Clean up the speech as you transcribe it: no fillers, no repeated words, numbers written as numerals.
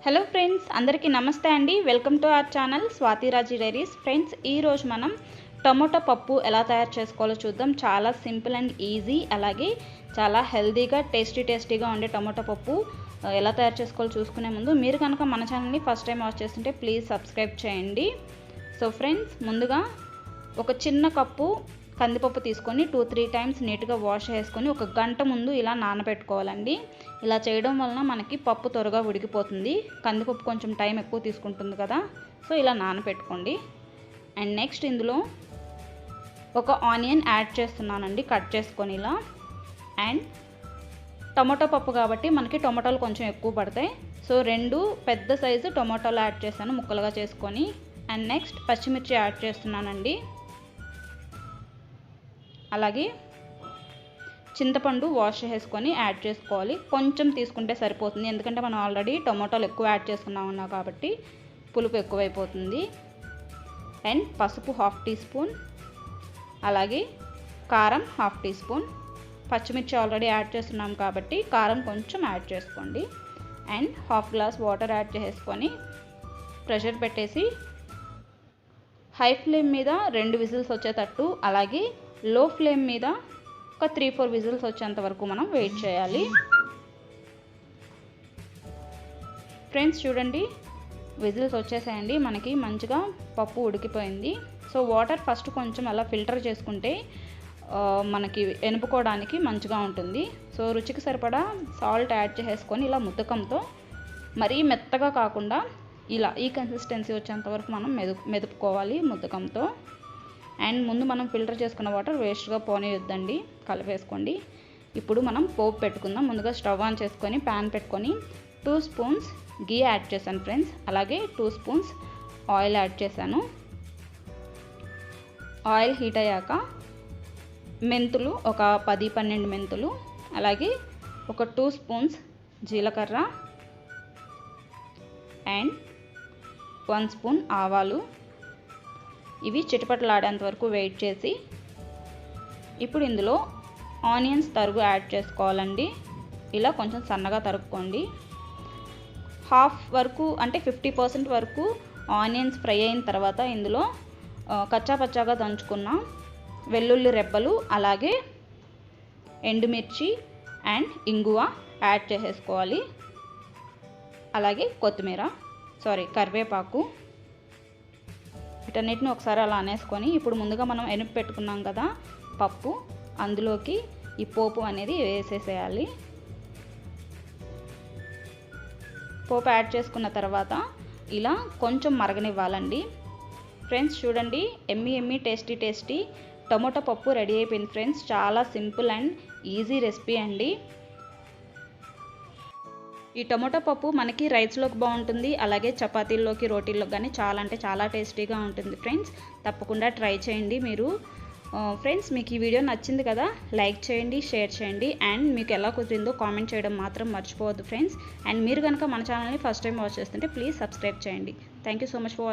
Hello friends, అందరికీ నమస్తే అండి. Welcome to our channel Swathiraji diaries. Friends, ఈరోజు మనం టొమాటో పప్పు ఎలా తయారు చేసుకోవాలో చూద్దాం. చాలా సింపుల్ అండ్ ఈజీ, అలాగే చాలా హెల్తీగా టేస్టీగా ఉండే టొమాటో పప్పు ఎలా తయారు చేసుకోవాలో చూసుకునే ముందు మీరు కనుక మన ఛానల్ని ఫస్ట్ టైం వాచ్ చేస్తుంటే ప్లీజ్ సబ్స్క్రైబ్ చేయండి. సో ఫ్రెండ్స్, ముందుగా ఒక చిన్న కప్పు కందిపప్పు తీసుకొని 2-3 టైమ్స్ నీట్గా వాష్ చేసుకొని ఒక గంట ముందు ఇలా నానబెట్టుకోవాలండి. ఇలా చేయడం వలన మనకి పప్పు త్వరగా ఉడికిపోతుంది. కందిపప్పు కొంచెం టైం ఎక్కువ తీసుకుంటుంది కదా, సో ఇలా నానబెట్టుకోండి. అండ్ నెక్స్ట్ ఇందులో ఒక ఆనియన్ యాడ్ చేస్తున్నానండి, కట్ చేసుకొని ఇలా. అండ్ టొమాటో పప్పు కాబట్టి మనకి టొమాటోలు కొంచెం ఎక్కువ పడతాయి, సో 2 పెద్ద సైజు టొమాటోలు యాడ్ చేశాను ముక్కలుగా చేసుకొని. అండ్ నెక్స్ట్ పచ్చిమిర్చి యాడ్ చేస్తున్నానండి. అలాగే చింతపండు వాష్ చేసుకొని యాడ్ చేసుకోవాలి. కొంచెం తీసుకుంటే సరిపోతుంది, ఎందుకంటే మనం ఆల్రెడీ టొమాటోలు ఎక్కువ యాడ్ చేసుకున్నాం కాబట్టి పులుపు ఎక్కువైపోతుంది. అండ్ పసుపు 1/2 టీ స్పూన్, అలాగే కారం 1/2 టీ స్పూన్. పచ్చిమిర్చి ఆల్రెడీ యాడ్ చేస్తున్నాం కాబట్టి కారం కొంచెం యాడ్ చేసుకోండి. అండ్ 1/2 గ్లాస్ వాటర్ యాడ్ చేసుకొని ప్రెషర్ పెట్టేసి హై ఫ్లేమ్ మీద 2 విజిల్స్ వచ్చేటట్టు, అలాగే లో ఫ్లేమ్ మీద ఒక 3-4 విజిల్స్ వచ్చేంత వరకు మనం వెయిట్ చేయాలి. ఫ్రెండ్స్ చూడండి, విజిల్స్ వచ్చేసాయండి, మనకి మంచిగా పప్పు ఉడికిపోయింది. సో వాటర్ ఫస్ట్ కొంచెం అలా ఫిల్టర్ చేసుకుంటే మనకి ఎనుపుకోవడానికి మంచిగా ఉంటుంది. సో రుచికి సరిపడా సాల్ట్ యాడ్ చేసుకొని ఇలా ముద్దకంతో, మరీ మెత్తగా కాకుండా ఇలా ఈ కన్సిస్టెన్సీ వచ్చేంత వరకు మనం మెదుపుకోవాలి ముద్దకంతో. అండ్ ముందు మనం ఫిల్టర్ చేసుకున్న వాటర్ వేస్ట్గా పోనీయొద్దండి, కలిపేసుకోండి. ఇప్పుడు మనం పోపు పెట్టుకుందాం. ముందుగా స్టవ్ ఆన్ చేసుకొని ప్యాన్ పెట్టుకొని 2 స్పూన్స్ గీ యాడ్ చేశాను ఫ్రెండ్స్, అలాగే 2 స్పూన్స్ ఆయిల్ యాడ్ చేశాను. ఆయిల్ హీట్ అయ్యాక మెంతులు ఒక 10-12 మెంతులు, అలాగే ఒక 2 స్పూన్స్ జీలకర్ర అండ్ 1 స్పూన్ ఆవాలు. ఇవి చిటపటలాడేంత వరకు వెయిట్ చేసి ఇప్పుడు ఇందులో ఆనియన్స్ తరుగు యాడ్ చేసుకోవాలండి. ఇలా కొంచెం సన్నగా తరుక్కోండి. హాఫ్ వరకు అంటే 50% వరకు ఆనియన్స్ ఫ్రై అయిన తర్వాత ఇందులో కచ్చాపచ్చాగా దంచుకున్న వెల్లుల్లి రెబ్బలు, అలాగే ఎండుమిర్చి అండ్ ఇంగువ యాడ్ చేసేసుకోవాలి. అలాగే కరివేపాకు. వీటన్నిటిని ఒకసారి అలా అనేసుకొని ఇప్పుడు ముందుగా మనం ఎనుపు పెట్టుకున్నాం కదా పప్పు, అందులోకి ఈ పోపు అనేది వేసేసేయాలి. పోపు యాడ్ చేసుకున్న తర్వాత ఇలా కొంచెం మరగనివ్వాలండి. ఫ్రెండ్స్ చూడండి, ఎమ్మి టేస్టీ టొమాటో పప్పు రెడీ అయిపోయింది ఫ్రెండ్స్. చాలా సింపుల్ అండ్ ఈజీ రెసిపీ అండి. ఈ టొమాటో పప్పు మనకి రైస్లోకి బాగుంటుంది, అలాగే చపాతీల్లోకి, రోటీల్లోకి కానీ చాలా అంటే చాలా టేస్టీగా ఉంటుంది ఫ్రెండ్స్. తప్పకుండా ట్రై చేయండి మీరు. ఫ్రెండ్స్, మీకు ఈ వీడియో నచ్చింది కదా, లైక్ చేయండి, షేర్ చేయండి, అండ్ మీకు ఎలా కుదిరిందో కామెంట్ చేయడం మాత్రం మర్చిపోవద్దు ఫ్రెండ్స్. అండ్ మీరు కనుక మన ఛానల్ని ఫస్ట్ టైం వాచ్ చేస్తుంటే ప్లీజ్ సబ్స్క్రైబ్ చేయండి. Thank you so much for watching.